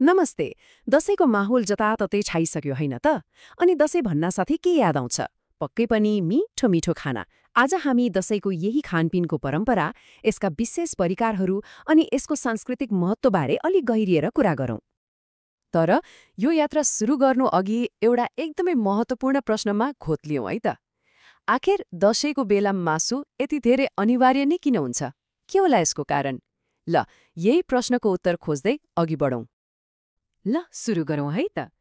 नमस्ते। दशैंको माहौल जताततै छाइसक्यो होइन त? अनि दशैं भन्नासाथै के याद आउँछ? पक्कै पनि मिठो मिठो खाना। आज हामी दशैंको यही खानपिनको परम्परा, यसका विशेष परिकारहरू अनि यसको सांस्कृतिक महत्त्वबारे अलि गहिरिएर कुरा गरौँ। तर यो यात्रा सुरु गर्नु अघि एउटा एकदमै महत्त्वपूर्ण प्रश्नमा खोत्लियौँ है त। आखिर दशैंको बेला मासु यति धेरै अनिवार्य नै किन हुन्छ? के होला यसको कारण? ल, यही प्रश्नको उत्तर खोज्दै अघि बढौँ। ल सुरु गरौँ है त।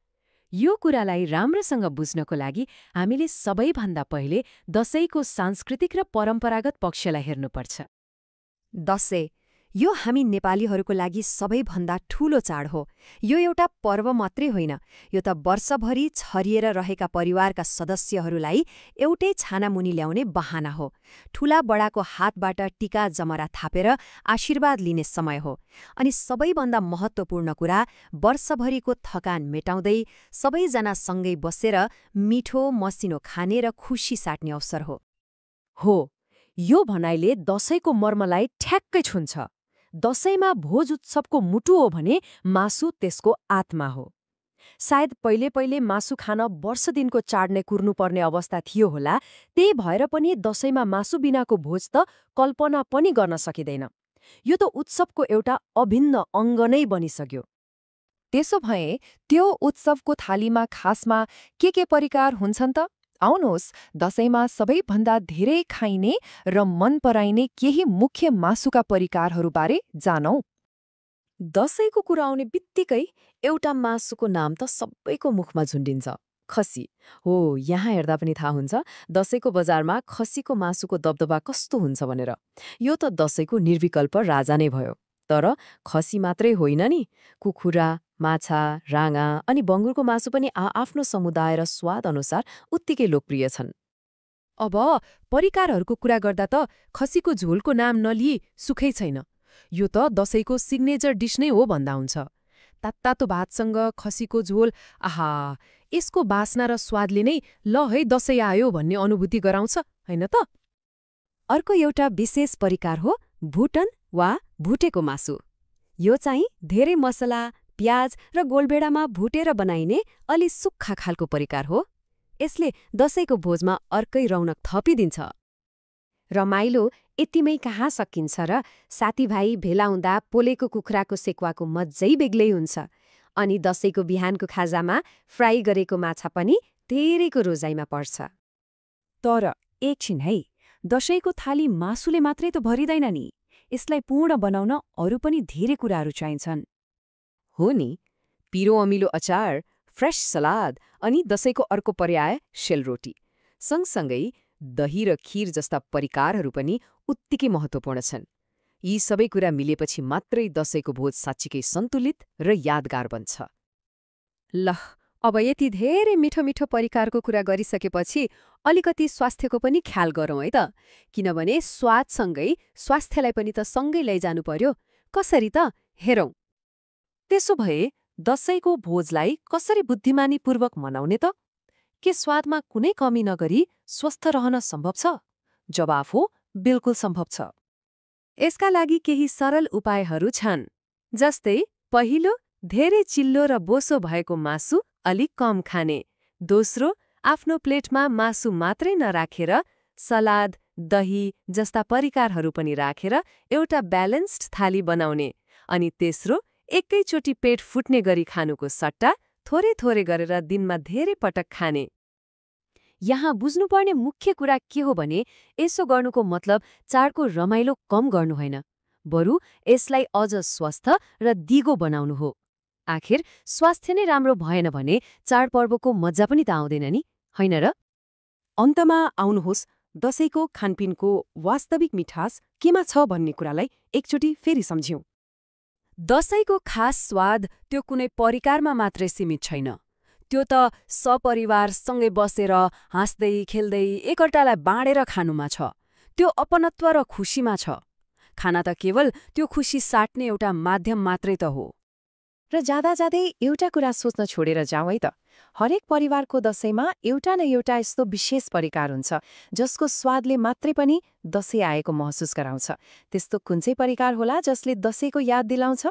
यो कुरालाई राम्रोसँग बुझ्नको लागि हामीले सबैभन्दा पहिले दशैंको सांस्कृतिक र परम्परागत पक्षलाई हेर्नुपर्छ। दशैं यो हामी नेपालीहरूको लागि सबैभन्दा ठूलो चाड हो। यो एउटा पर्व मात्रै होइन, यो त वर्षभरि छरिएर रहेका परिवारका सदस्यहरूलाई एउटै छानामुनि ल्याउने बहाना हो। ठूला बडाको हातबाट टीका जमरा थापेर आशीर्वाद लिने समय हो। अनि सबैभन्दा महत्त्वपूर्ण कुरा, वर्षभरिको थकान मेटाउँदै सबैजना सँगै बसेर मिठो मसिनो खाने र खुसी साट्ने अवसर हो। हो, यो भनाइले दशैंको मर्मलाई ठ्याक्कै छुन्छ। दशैंमा भोज उत्सवको मुटु हो भने मासु त्यसको आत्मा हो। सायद पहिले पहिले मासु खान वर्ष दिनको चाड नै कुर्नुपर्ने अवस्था थियो होला, त्यही भएर पनि दशैंमा मासु बिनाको भोज त कल्पना पनि गर्न सकिँदैन। यो त उत्सवको एउटा अभिन्न अङ्ग नै बनिसक्यो। त्यसो भए त्यो उत्सवको थालीमा खासमा के परिकार हुन्छन् त? आउनुहोस्, दशैंमा सबैभन्दा धेरै खाइने र मन पराइने केही मुख्य मासुका परिकारहरूबारे जानौँ। दशैंको कुरा आउने बित्तिकै एउटा मासुको नाम त सबैको मुखमा झुन्डिन्छ, खसी। हो, यहाँ हेर्दा पनि थाहा हुन्छ दशैंको बजारमा खसीको मासुको दबदबा कस्तो हुन्छ भनेर। यो त दशैंको निर्विकल्प राजा नै भयो। तर खसी मात्रै होइन नि, कुखुरा, माछा, राँगा अनि बङ्गुरको मासु पनि आफ्नो समुदाय र स्वाद अनुसार उत्तिकै लोकप्रिय छन्। अब परिकारहरूको कुरा गर्दा त खसीको झोलको नाम नलिई सुखै छैन। यो त दशैंको सिग्नेचर डिस नै हो भन्दा हुन्छ। तातो भातसँग खसीको झोल, आहा, यसको बास्ना र स्वादले नै ल है दशैं आयो भन्ने अनुभूति गराउँछ, होइन त? अर्को एउटा विशेष परिकार हो भुटन वा भुटेको मासु। यो चाहिँ धेरै मसला, प्याज र गोलभेडामा भुटेर बनाइने अलि सुक्खा खालको परिकार हो। यसले दशैंको भोजमा अर्कै रौनक थपिदिन्छ। रमाइलो यतिमै कहाँ सकिन्छ र? साथीभाइ भेला हुँदा पोलेको कुखुराको सेक्वाको मज्जै बेग्लै हुन्छ। अनि दशैंको बिहानको खाजामा फ्राई गरेको माछा पनि धेरैको रोजाइमा पर्छ। तर एकछिन है, दशैंको थाली मासुले मात्रै त भरिँदैन नि। यसलाई पूर्ण बनाउन अरू पनि धेरै कुराहरू चाहिन्छन्। हो नि, पिरो अमिलो अचार, फ्रेश सलाद अनि दशैंको अर्को पर्याय सेलरोटी। सँगसँगै दही र खीर जस्ता परिकारहरू पनि उत्तिकै महत्त्वपूर्ण छन्। यी सबै कुरा मिलेपछि मात्रै दशैंको भोज साँच्चीकै सन्तुलित र यादगार बन्छ। ल, अब यति धेरै मिठो मिठो परिकारको कुरा गरिसकेपछि अलिकति स्वास्थ्यको पनि ख्याल गरौँ है त। किनभने स्वादसँगै स्वास्थ्यलाई पनि त सँगै लैजानु पर्यो। कसरी त? हेरौँ। त्यसो भए दशैंको भोजलाई कसरी बुद्धिमानीपूर्वक मनाउने त? के स्वादमा कुनै कमी नगरी स्वस्थ रहन सम्भव छ? जवाफ हो, बिल्कुल सम्भव छ। यसका लागि केही सरल उपायहरू छन्। जस्तै पहिलो, धेरै चिल्लो र बोसो भएको मासु अलिक कम खाने। दोस्रो, आफ्नो प्लेटमा मासु मात्रै नराखेर सलाद, दही जस्ता परिकारहरू पनि राखेर एउटा ब्यालेन्स्ड थाली बनाउने। अनि तेस्रो, एकैचोटि पेट फुट्ने गरी खानुको सट्टा थोरै थोरै गरेर दिनमा धेरै पटक खाने। यहाँ बुझ्नुपर्ने मुख्य कुरा के हो भने यसो गर्नुको मतलब चाडको रमाइलो कम गर्नु होइन, बरु यसलाई अझ स्वस्थ र दिगो बनाउनु हो। आखिर स्वास्थ्य नै राम्रो भएन भने चाडपर्वको मजा पनि त आउँदैन नि, होइन र? अन्तमा आउनुहोस्, दशैंको खानपिनको वास्तविक मिठास केमा छ भन्ने कुरालाई एकचोटि फेरि सम्झ्यौँ। दशैंको खास स्वाद त्यो कुनै परिकारमा मात्रै सीमित छैन। त्यो त सपरिवारसँगै बसेर हाँस्दै खेल्दै एकअर्कालाई बाँडेर खानुमा छ। त्यो अपनत्व र खुसीमा छ। खाना त केवल त्यो खुसी साट्ने एउटा माध्यम मात्रै त हो। र जाँदै एउटा कुरा सोच्न छोडेर जाउँ है त। हरेक परिवारको दशैंमा एउटा न एउटा यस्तो विशेष परिकार हुन्छ जसको स्वादले मात्रै पनि दशैं आएको महसुस गराउँछ। त्यस्तो कुन चाहिँ परिकार होला जसले दशैंको याद दिलाउँछ?